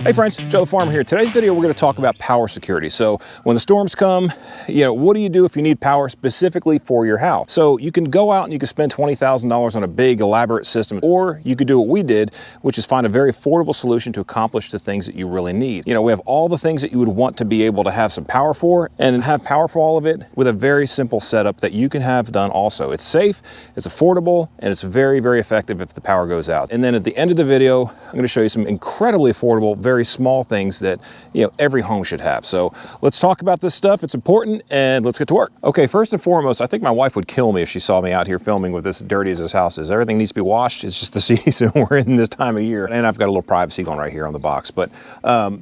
Hey friends, Joe the Farmer here. Today's video we're going to talk about power security. So when the storms come, what do you do if you need power specifically for your house? So you can go out and you can spend $20,000 on a big elaborate system, or you could do what we did, which is find a very affordable solution to accomplish the things that you really need. We have all the things that you would want to be able to have some power for and have power for all of it with a very simple setup that you can have done also. It's safe, it's affordable, and it's very, very effective if the power goes out. And then at the end of the video, I'm going to show you some incredibly affordable, very small things that every home should have. So let's talk about this stuff. It's important, and let's get to work. Okay, first and foremost, I think my wife would kill me if she saw me out here filming with this dirty as this house is. Everything needs to be washed. It's just the season we're in this time of year, and I've got a little privacy going right here on the box. But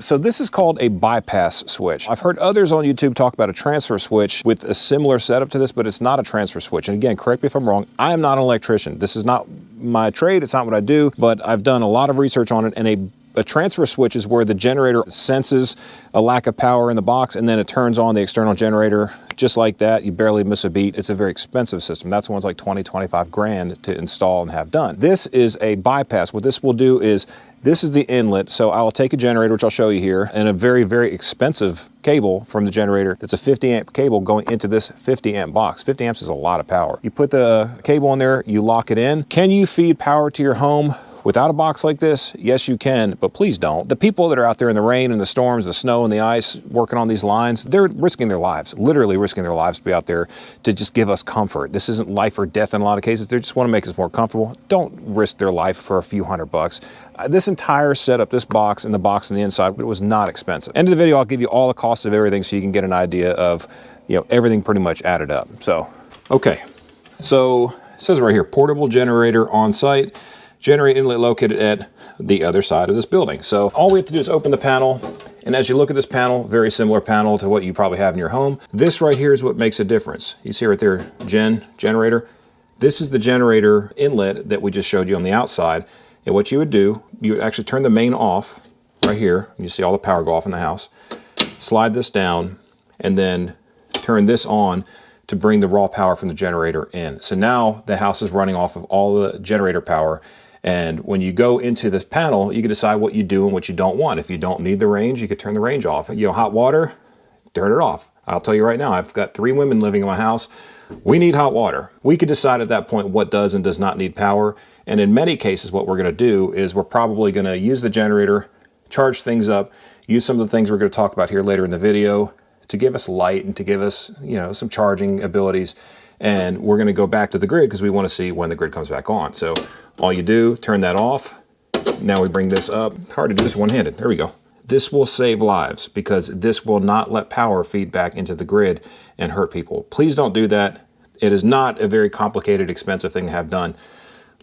so this is called a bypass switch. I've heard others on YouTube talk about a transfer switch with a similar setup to this, but it's not a transfer switch. And again, correct me if I'm wrong, I am not an electrician. This is not my trade, it's not what I do, but I've done a lot of research on it, and a transfer switch is where the generator senses a lack of power in the box, and then it turns on the external generator just like that. You barely miss a beat. It's a very expensive system. That's one's like 20, 25 grand to install and have done. This is a bypass. What this will do is, this is the inlet. So I will take a generator, which I'll show you here, and a very, very expensive cable from the generator. That's a 50 amp cable going into this 50 amp box. 50 amps is a lot of power. You put the cable in there, you lock it in. Can you feed power to your home without a box like this? Yes, you can, but please don't. The people that are out there in the rain and the storms, the snow and the ice, working on these lines, they're risking their lives, literally risking their lives to be out there to just give us comfort. This isn't life or death in a lot of cases. They just want to make us more comfortable. Don't risk their life for a few $100. This entire setup, this box and the box on the inside, it was not expensive. End of the video, I'll give you all the costs of everything so you can get an idea of, everything pretty much added up. So, okay. So it says right here, portable generator on site. Generator inlet located at the other side of this building. So all we have to do is open the panel, and as you look at this panel, very similar panel to what you probably have in your home. This right here is what makes a difference. You see right there, generator. This is the generator inlet that we just showed you on the outside. And what you would do, you would actually turn the main off right here. You see all the power go off in the house. Slide this down, and then turn this on to bring the raw power from the generator in. So now the house is running off of all the generator power. And when you go into this panel, you can decide what you do and what you don't want. If you don't need the range, you could turn the range off. Hot water, turn it off. I'll tell you right now, I've got 3 women living in my house. We need hot water. We could decide at that point what does and does not need power. And in many cases, what we're gonna do is we're probably gonna use the generator, charge things up, use some of the things we're gonna talk about here later in the video to give us light and to give us, some charging abilities. And we're gonna go back to the grid because we wanna see when the grid comes back on. So all you do, turn that off. Now we bring this up. Hard to do this one-handed. There we go. This will save lives because this will not let power feed back into the grid and hurt people. Please don't do that. It is not a very complicated, expensive thing to have done.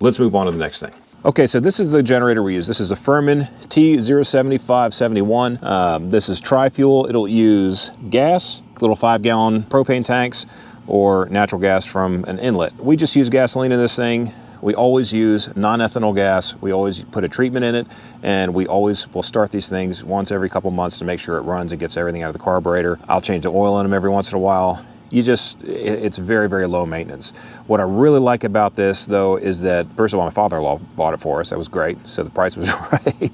Let's move on to the next thing. Okay, so this is the generator we use. This is a 𝐸𝑚𝑎𝑖𝑙 T07571. This is tri-fuel. It'll use gas, little 5-gallon propane tanks, or natural gas from an inlet. We just use gasoline in this thing. We always use non-ethanol gas. We always put a treatment in it, and we always will start these things once every couple months to make sure it runs and gets everything out of the carburetor. I'll change the oil in them every once in a while. It's very, very low maintenance. What I really like about this, though, is that, first of all, my father-in-law bought it for us. That was great. So the price was right,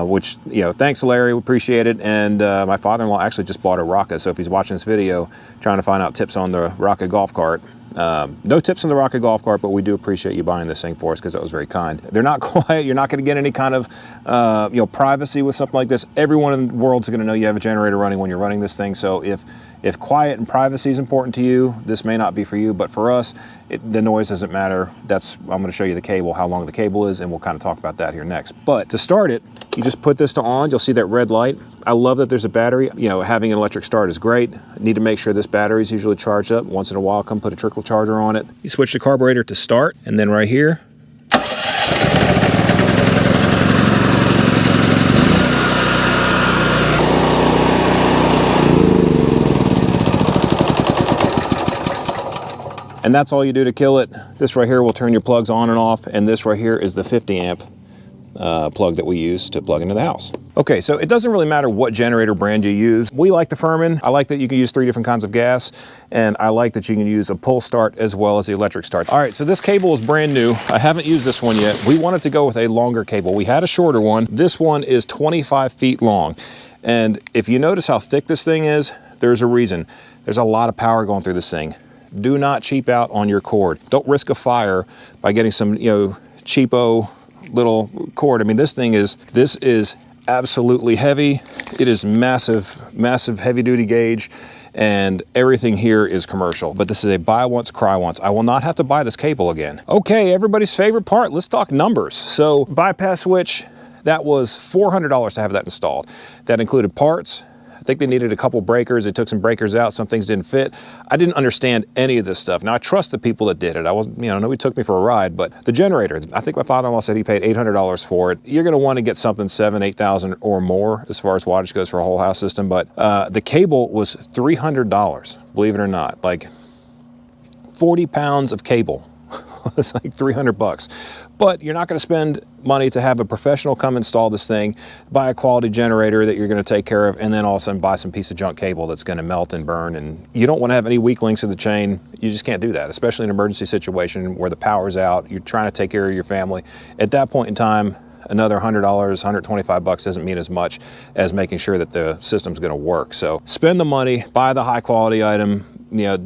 which, thanks, Larry. We appreciate it. And my father-in-law actually just bought a Rocka. So if he's watching this video, trying to find out tips on the Rocka golf cart, no tips on the Rocka golf cart, but we do appreciate you buying this thing for us because that was very kind. They're not quiet. You're not going to get any kind of, privacy with something like this. Everyone in the world's going to know you have a generator running when you're running this thing. So if quiet and privacy is important to you, this may not be for you, but for us, the noise doesn't matter. I'm going to show you the cable, how long the cable is, and we'll kind of talk about that here next. But to start it, you just put this to on. You'll see that red light. I love that there's a battery. Having an electric start is great. Need to make sure this battery is usually charged up. Once in a while, come put a trickle charger on it. You switch the carburetor to start, and then right here, and that's all you do to kill it. This right here will turn your plugs on and off, and this right here is the 50 amp plug that we use to plug into the house. Okay, so it doesn't really matter what generator brand you use. We like the Furman. I like that you can use 3 different kinds of gas, and I like that you can use a pull start as well as the electric start. All right, so this cable is brand new. I haven't used this one yet. We wanted to go with a longer cable. We had a shorter one. This one is 25 feet long. And if you notice how thick this thing is, there's a reason. There's a lot of power going through this thing. Do not cheap out on your cord. Don't risk a fire by getting some, cheapo little cord. I mean, this is absolutely heavy. It is massive, massive heavy duty gauge, and everything here is commercial. But this is a buy once, cry once. I will not have to buy this cable again. Okay, everybody's favorite part. Let's talk numbers. So bypass switch, that was $400 to have that installed. That included parts. I think they needed a couple breakers. They took some breakers out. Some things didn't fit. I didn't understand any of this stuff. Now, I trust the people that did it. I wasn't, nobody took me for a ride, but the generator, I think my father-in-law said he paid $800 for it. You're gonna wanna get something 7,000, 8,000 or more as far as wattage goes for a whole house system, but the cable was $300, believe it or not. Like 40 pounds of cable. It's like 300 bucks. But you're not going to spend money to have a professional come install this thing, buy a quality generator that you're going to take care of, and then all of a sudden buy some piece of junk cable that's going to melt and burn. And you don't want to have any weak links in the chain. You just can't do that, especially in an emergency situation where the power's out. You're trying to take care of your family. At that point in time, another $100, $125 doesn't mean as much as making sure that the system's going to work. So spend the money, buy the high quality item.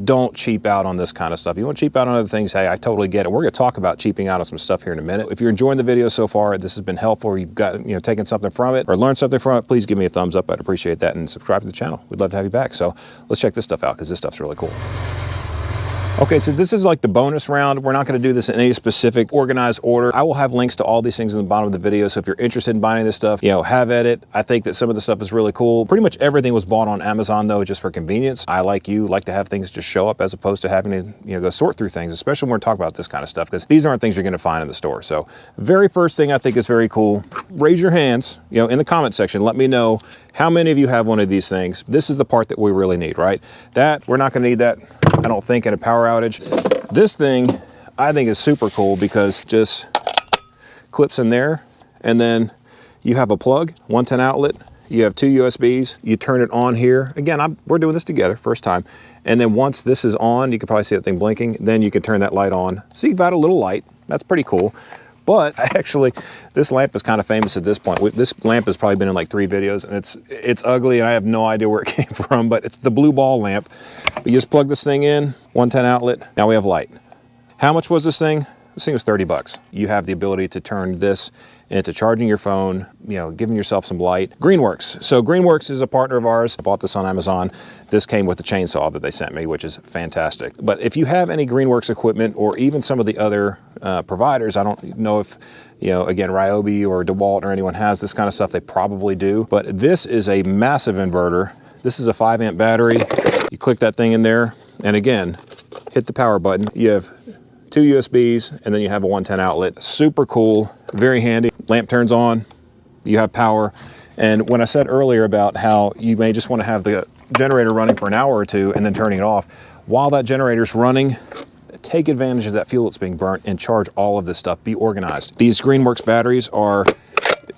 Don't cheap out on this kind of stuff. You want to cheap out on other things, hey, I totally get it. We're going to talk about cheaping out on some stuff here in a minute. If you're enjoying the video so far, this has been helpful, or you've got, taken something from it or learned something from it, please give me a thumbs up. I'd appreciate that, and subscribe to the channel. We'd love to have you back. So let's check this stuff out, because this stuff's really cool. Okay, so this is like the bonus round. We're not going to do this in any specific organized order. I will have links to all these things in the bottom of the video, so if you're interested in buying this stuff, have at it. I think that some of the stuff is really cool. Pretty much everything was bought on Amazon, though, just for convenience. I, like to have things just show up as opposed to having to go sort through things, especially when we're talking about this kind of stuff, because these aren't things you're going to find in the store. So very first thing I think is very cool. Raise your hands, in the comment section. Let me know how many of you have one of these things. This is the part that we really need, right? We're not going to need that, I don't think, at a power outage. This thing, I think, is super cool because just clips in there, and then you have a plug, 110 outlet, you have 2 USBs, you turn it on here. Again, we're doing this together, first time. And then once this is on, you can probably see that thing blinking, then you can turn that light on. So you've got a little light, that's pretty cool. But actually, this lamp is kind of famous at this point. This lamp has probably been in like 3 videos, and it's ugly, and I have no idea where it came from, but it's the blue ball lamp. But you just plug this thing in, 110 outlet, now we have light. How much was this thing? This thing was 30 bucks. You have the ability to turn this into charging your phone, giving yourself some light. Greenworks. So Greenworks is a partner of ours. I bought this on Amazon. This came with the chainsaw that they sent me, which is fantastic. But if you have any Greenworks equipment, or even some of the other providers, I don't know if, again, Ryobi or DeWalt or anyone has this kind of stuff. They probably do. But this is a massive inverter. This is a 5 amp battery. You click that thing in there, and again, hit the power button. You have 2 USBs, and then you have a 110 outlet. Super cool, very handy. Lamp turns on, you have power. And when I said earlier about how you may just want to have the generator running for an hour or 2 and then turning it off, while that generator's running, take advantage of that fuel that's being burnt and charge all of this stuff. Be organized. These Greenworks batteries are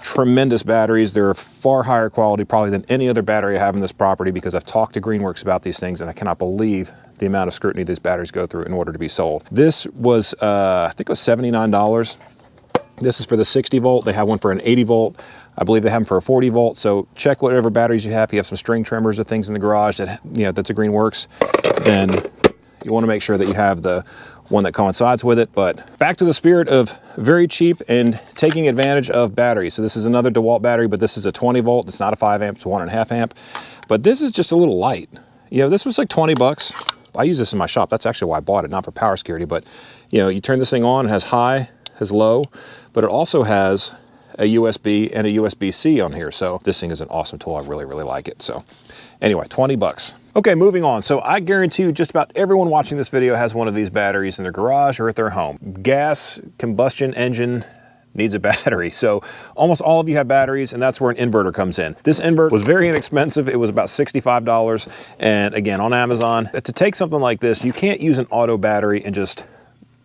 tremendous batteries. They're far higher quality probably than any other battery I have in this property, because I've talked to Greenworks about these things, and I cannot believe the amount of scrutiny these batteries go through in order to be sold. This was, I think it was $79. This is for the 60 volt. They have one for an 80 volt. I believe they have them for a 40 volt. So check whatever batteries you have. If you have some string trimmers or things in the garage that, that's a Greenworks, then you want to make sure that you have the one that coincides with it. But back to the spirit of very cheap and taking advantage of batteries. So this is another DeWalt battery, but this is a 20 volt. It's not a 5 amp, it's a 1.5 amp. But this is just a little light. This was like 20 bucks. I use this in my shop. That's actually why I bought it, not for power security. But you turn this thing on, it has high, has low, but it also has a USB and a USB-C on here. So this thing is an awesome tool. I really, really like it. So anyway, 20 bucks. Okay, moving on. So I guarantee you just about everyone watching this video has one of these batteries in their garage or at their home. Gas, combustion engine needs a battery. So almost all of you have batteries, and that's where an inverter comes in. This inverter was very inexpensive. It was about $65. And again, on Amazon, to take something like this, you can't use an auto battery and just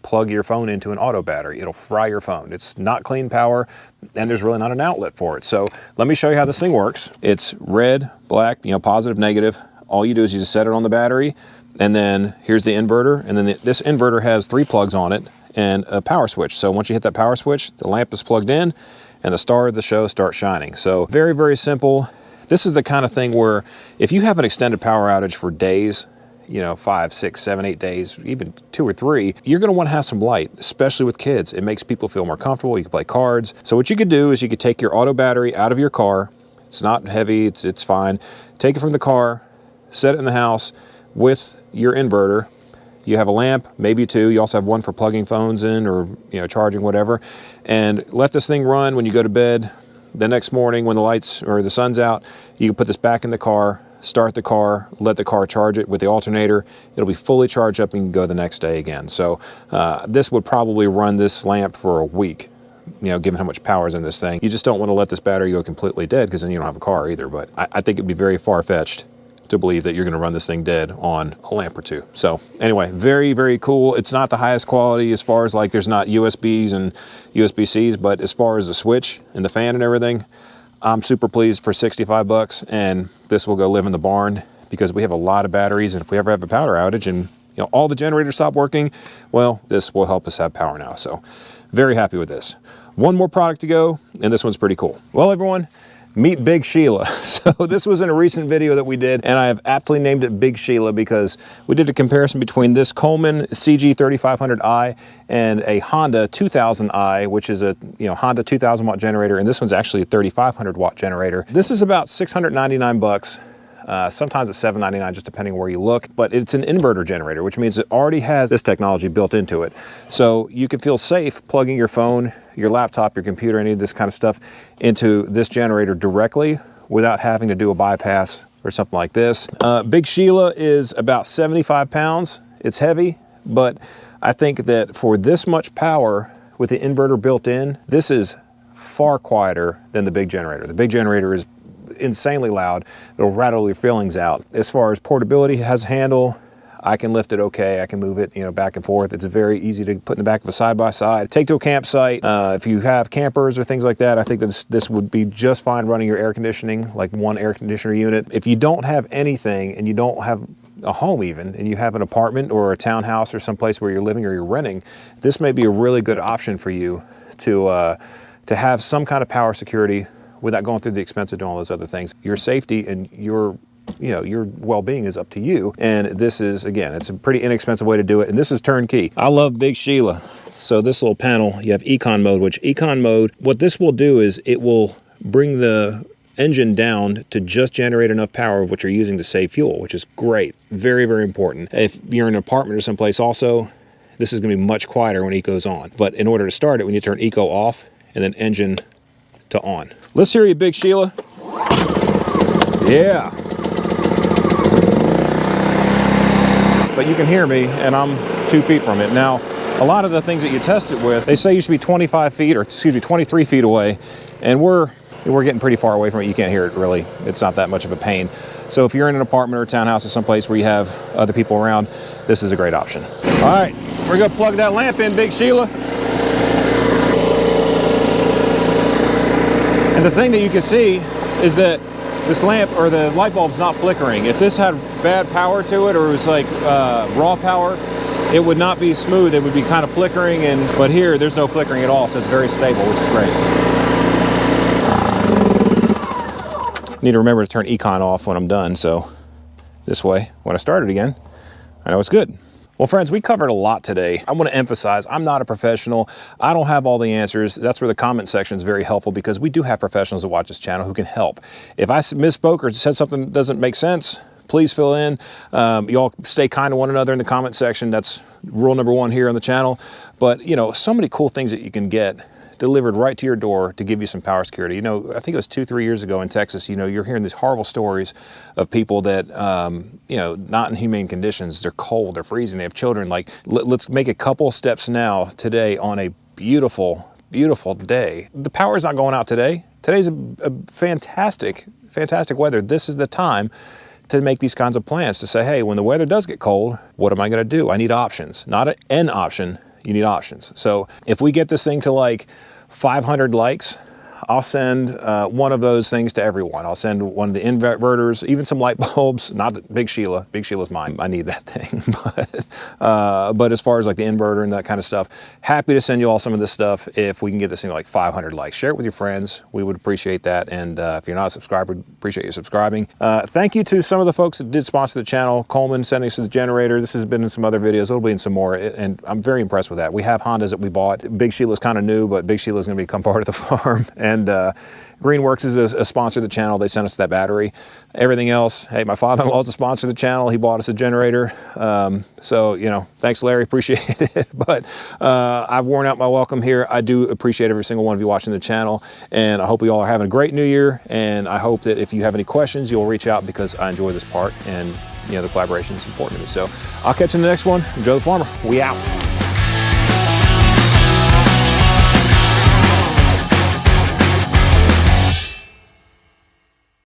plug your phone into an auto battery. It'll fry your phone. It's not clean power, and there's really not an outlet for it. So let me show you how this thing works. It's red, black, you know, positive, negative. All you do is you just set it on the battery, and then here's the inverter, and then this inverter has 3 plugs on it and a power switch. So once you hit that power switch, the lamp is plugged in, and the star of the show starts shining. So very, very simple. This is the kind of thing where if you have an extended power outage for days, you know, 5, 6, 7, 8 days, even 2 or 3, you're gonna wanna have some light, especially with kids. It makes people feel more comfortable. You can play cards. So what you could do is you could take your auto battery out of your car. It's not heavy, it's fine. Take it from the car, set it in the house with your inverter. You have a lamp, maybe 2. You also have one for plugging phones in or, you know, charging, whatever. And let this thing run when you go to bed. The next morning when the lights or the sun's out, you can put this back in the car, start the car, let the car charge it with the alternator. It'll be fully charged up and you can go the next day again. So this would probably run this lamp for a week, you know, given how much power is in this thing. You just don't want to let this battery go completely dead because then you don't have a car either. But I think it'd be very far-fetched to believe that you're going to run this thing dead on a lamp or 2. So anyway, very, very cool. It's not the highest quality as far as like there's not USBs and USB-Cs, but as far as the switch and the fan and everything, I'm super pleased for 65 bucks, and this will go live in the barn because we have a lot of batteries, and if we ever have a power outage and, you know, all the generators stop working, well, this will help us have power now. So very happy with this. One more product to go, and this one's pretty cool. Well, everyone, meet Big Sheila. So this was in a recent video that we did, and I have aptly named it Big Sheila because we did a comparison between this Coleman CG3500i and a Honda 2000i, which is a, you know, Honda 2000 watt generator, and this one's actually a 3500 watt generator. This is about 699 bucks. Sometimes it's $799, just depending where you look, but it's an inverter generator, which means it already has this technology built into it. So you can feel safe plugging your phone, your laptop, your computer, any of this kind of stuff into this generator directly without having to do a bypass or something like this. Big Sheila is about 75 pounds. It's heavy, but I think that for this much power with the inverter built in, this is far quieter than the big generator. The big generator is insanely loud. It'll rattle your feelings out. As far as portability, it has a handle. I can lift it okay. I can move it, you know, back and forth. It's very easy to put in the back of a side-by-side. Take to a campsite. If you have campers or things like that, I think this would be just fine running your air conditioning, like one air conditioner unit. If you don't have anything and you don't have a home even, and you have an apartment or a townhouse or someplace where you're living or you're renting, this may be a really good option for you to have some kind of power security without going through the expense of doing all those other things. Your safety and your well-being is up to you. And this is, again, it's a pretty inexpensive way to do it. And this is turnkey. I love Big Sheila. So this little panel, you have econ mode, which econ mode, what this will do is it will bring the engine down to just generate enough power of what you're using to save fuel, which is great. Very, very important. If you're in an apartment or someplace also, this is gonna be much quieter when eco's on. But in order to start it, we need to turn eco off and then engine to on. Let's hear you, Big Sheila. Yeah. But you can hear me, and I'm 2 feet from it. Now, a lot of the things that you test it with, they say you should be 25 feet, or excuse me, 23 feet away, and we're getting pretty far away from it. You can't hear it really. It's not that much of a pain. So if you're in an apartment or a townhouse or someplace where you have other people around, this is a great option. All right, we're gonna plug that lamp in, Big Sheila. And the thing that you can see is that this lamp or the light bulb's not flickering. If this had bad power to it or it was like raw power, it would not be smooth. It would be kind of flickering, but here there's no flickering at all, so it's very stable, which is great. Need to remember to turn econ off when I'm done, so this way, when I start it again, I know it's good. Well, friends, we covered a lot today. I want to emphasize, I'm not a professional. I don't have all the answers. That's where the comment section is very helpful because we do have professionals that watch this channel who can help. If I misspoke or said something that doesn't make sense, please fill in. Y'all stay kind to one another in the comment section. That's rule number 1 here on the channel. But, you know, so many cool things that you can get delivered right to your door to give you some power security. You know, I think it was 2-3 years ago in Texas, you know, you're hearing these horrible stories of people that, you know, not in humane conditions. They're cold, they're freezing, they have children. Like, let's make a couple steps now today on a beautiful, beautiful day. The power's not going out today. Today's a fantastic, fantastic weather. This is the time to make these kinds of plans to say, hey, when the weather does get cold, what am I gonna do? I need options, not an option. you need options. So if we get this thing to like 500 likes, I'll send one of those things to everyone. I'll send one of the inverters, even some light bulbs, not the Big Sheila. Big Sheila's mine. I need that thing. But as far as like the inverter and that kind of stuff, happy to send you all some of this stuff if we can get this thing to like 500 likes. Share it with your friends. We would appreciate that. And if you're not a subscriber, we'd appreciate you subscribing. Thank you to some of the folks that did sponsor the channel. Coleman sending us his generator. This has been in some other videos. It'll be in some more. And I'm very impressed with that. We have Hondas that we bought. Big Sheila's kind of new, but Big Sheila's going to become part of the farm. And Greenworks is a sponsor of the channel. They sent us that battery. Everything else, hey, my father-in-law's a sponsor of the channel. He bought us a generator. So, you know, thanks, Larry. Appreciate it. But I've worn out my welcome here. I do appreciate every single one of you watching the channel. And I hope you all are having a great new year. And I hope that if you have any questions, you'll reach out, because I enjoy this part. And, you know, the collaboration is important to me. So I'll catch you in the next one. Joe the Farmer. We out.